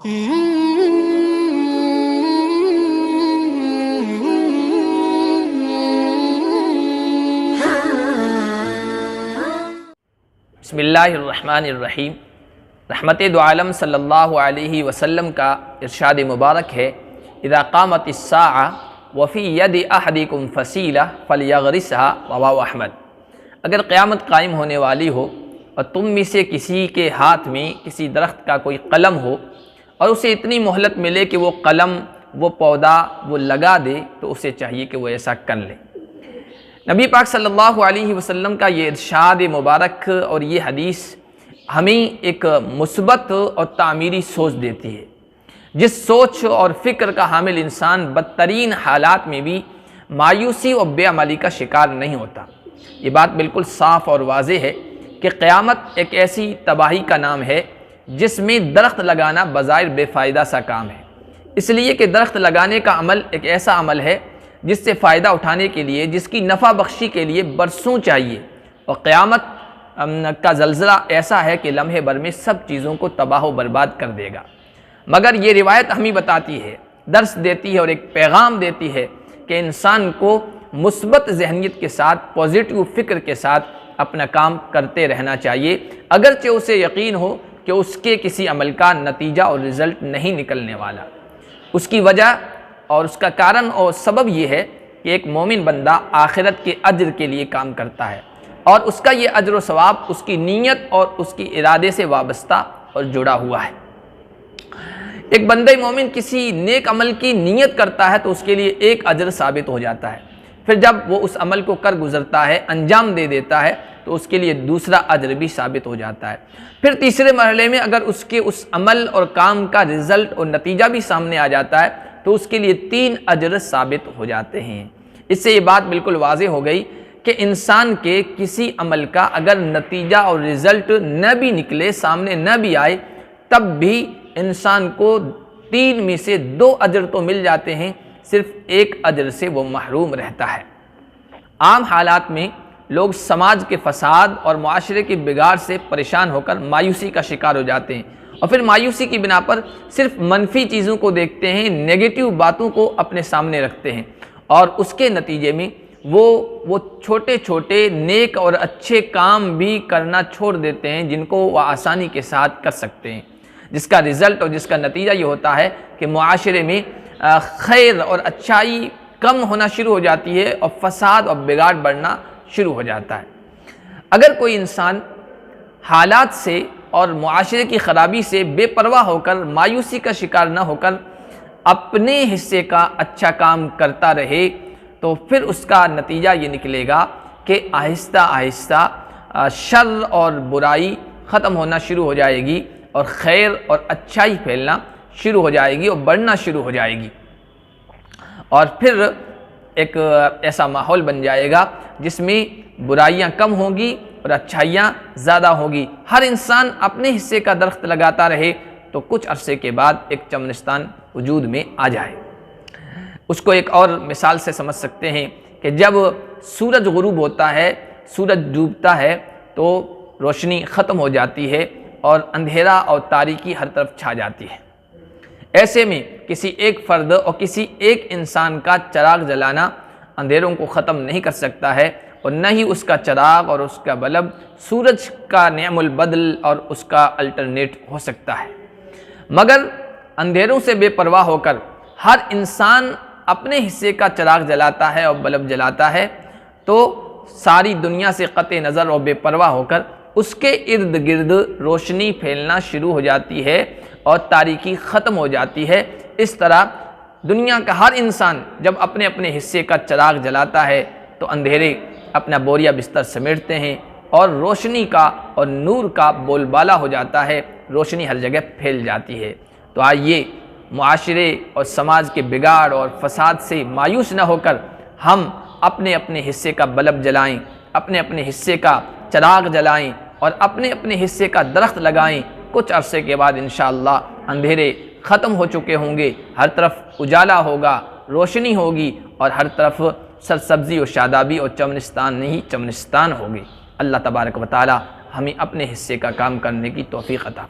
بسم اللہ الرحمن الرحیم۔ رحمت دو عالم صلی اللہ علیہ وسلم کا ارشاد مبارک ہے، اذا قامت الساعہ وفی ید احدکم فصیلہ فلیغرسھا، رواه احمد۔ اگر قیامت قائم ہونے والی ہو اور تم میں سے کسی کے ہاتھ میں کسی درخت کا کوئی قلم ہو اور اسے اتنی مہلت ملے کہ وہ قلم، وہ پودا وہ لگا دے، تو اسے چاہیے کہ وہ ایسا کر لے۔ نبی پاک صلی اللہ علیہ وسلم کا یہ ارشاد مبارک اور یہ حدیث ہمیں ایک مثبت اور تعمیری سوچ دیتی ہے، جس سوچ اور فکر کا حامل انسان بدترین حالات میں بھی مایوسی اور بے عملی کا شکار نہیں ہوتا۔ یہ بات بالکل صاف اور واضح ہے کہ قیامت ایک ایسی تباہی کا نام ہے جس میں درخت لگانا بظاہر بے فائدہ سا کام ہے، اس لیے کہ درخت لگانے کا عمل ایک ایسا عمل ہے جس سے فائدہ اٹھانے کے لیے، جس کی نفع بخشی کے لیے برسوں چاہیے، اور قیامت کا زلزلہ ایسا ہے کہ لمحے بھر میں سب چیزوں کو تباہ و برباد کر دے گا۔ مگر یہ روایت ہمیں بتاتی ہے، درس دیتی ہے اور ایک پیغام دیتی ہے کہ انسان کو مثبت ذہنیت کے ساتھ، پازیٹیو فکر کے ساتھ اپنا کام کرتے رہنا چاہیے، اگرچہ اسے یقین ہو کہ اس کے کسی عمل کا نتیجہ اور رزلٹ نہیں نکلنے والا۔ اس کی وجہ اور اس کا کارن اور سبب یہ ہے کہ ایک مومن بندہ آخرت کے اجر کے لیے کام کرتا ہے، اور اس کا یہ اجر و ثواب اس کی نیت اور اس کی ارادے سے وابستہ اور جڑا ہوا ہے۔ ایک بندہ مومن کسی نیک عمل کی نیت کرتا ہے تو اس کے لیے ایک اجر ثابت ہو جاتا ہے، پھر جب وہ اس عمل کو کر گزرتا ہے، انجام دے دیتا ہے، تو اس کے لیے دوسرا اجر بھی ثابت ہو جاتا ہے۔ پھر تیسرے مرحلے میں اگر اس کے اس عمل اور کام کا رزلٹ اور نتیجہ بھی سامنے آ جاتا ہے تو اس کے لیے 3 اجر ثابت ہو جاتے ہیں۔ اس سے یہ بات بالکل واضح ہو گئی کہ انسان کے کسی عمل کا اگر نتیجہ اور رزلٹ نہ بھی نکلے، سامنے نہ بھی آئے، تب بھی انسان کو 3 میں سے 2 اجر تو مل جاتے ہیں، صرف 1 اجر سے وہ محروم رہتا ہے۔ عام حالات میں لوگ سماج کے فساد اور معاشرے کی بگاڑ سے پریشان ہو کر مایوسی کا شکار ہو جاتے ہیں، اور پھر مایوسی کی بنا پر صرف منفی چیزوں کو دیکھتے ہیں، نیگیٹو باتوں کو اپنے سامنے رکھتے ہیں، اور اس کے نتیجے میں وہ چھوٹے چھوٹے نیک اور اچھے کام بھی کرنا چھوڑ دیتے ہیں جن کو وہ آسانی کے ساتھ کر سکتے ہیں، جس کا رزلٹ اور جس کا نتیجہ یہ ہوتا ہے کہ معاشرے میں خیر اور اچھائی کم ہونا شروع ہو جاتی ہے اور فساد اور بگاڑ بڑھنا شروع ہو جاتا ہے۔ اگر کوئی انسان حالات سے اور معاشرے کی خرابی سے بے پرواہ ہو کر، مایوسی کا شکار نہ ہو کر اپنے حصے کا اچھا کام کرتا رہے، تو پھر اس کا نتیجہ یہ نکلے گا کہ آہستہ آہستہ شر اور برائی ختم ہونا شروع ہو جائے گی، اور خیر اور اچھائی پھیلنا شروع ہو جائے گی اور بڑھنا شروع ہو جائے گی، اور پھر ایک ایسا ماحول بن جائے گا جس میں برائیاں کم ہوں گی اور اچھائیاں زیادہ ہوگی۔ ہر انسان اپنے حصے کا درخت لگاتا رہے تو کچھ عرصے کے بعد ایک چمنستان وجود میں آ جائے۔ اس کو ایک اور مثال سے سمجھ سکتے ہیں کہ جب سورج غروب ہوتا ہے، سورج ڈوبتا ہے، تو روشنی ختم ہو جاتی ہے اور اندھیرا اور تاریکی ہر طرف چھا جاتی ہے۔ ایسے میں کسی ایک فرد اور کسی ایک انسان کا چراغ جلانا اندھیروں کو ختم نہیں کر سکتا ہے، اور نہ ہی اس کا چراغ اور اس کا بلب سورج کا نعم البدل اور اس کا الٹرنیٹ ہو سکتا ہے۔ مگر اندھیروں سے بے پرواہ ہو کر ہر انسان اپنے حصے کا چراغ جلاتا ہے اور بلب جلاتا ہے، تو ساری دنیا سے قطع نظر اور بے پرواہ ہو کر اس کے ارد گرد روشنی پھیلنا شروع ہو جاتی ہے اور تاریکی ختم ہو جاتی ہے۔ اس طرح دنیا کا ہر انسان جب اپنے اپنے حصے کا چراغ جلاتا ہے تو اندھیرے اپنا بوریا بستر سمیٹتے ہیں اور روشنی کا اور نور کا بول بالا ہو جاتا ہے، روشنی ہر جگہ پھیل جاتی ہے۔ تو آئیے معاشرے اور سماج کے بگاڑ اور فساد سے مایوس نہ ہو کر ہم اپنے اپنے حصے کا بلب جلائیں، اپنے اپنے حصے کا چراغ جلائیں اور اپنے اپنے حصے کا درخت لگائیں۔ کچھ عرصے کے بعد انشاءاللہ اندھیرے ختم ہو چکے ہوں گے، ہر طرف اجالا ہوگا، روشنی ہوگی، اور ہر طرف سرسبزی و شادابی اور چمنستان نہیں چمنستان ہوگی۔ اللہ تبارک و تعالی ہمیں اپنے حصے کا کام کرنے کی توفیق عطا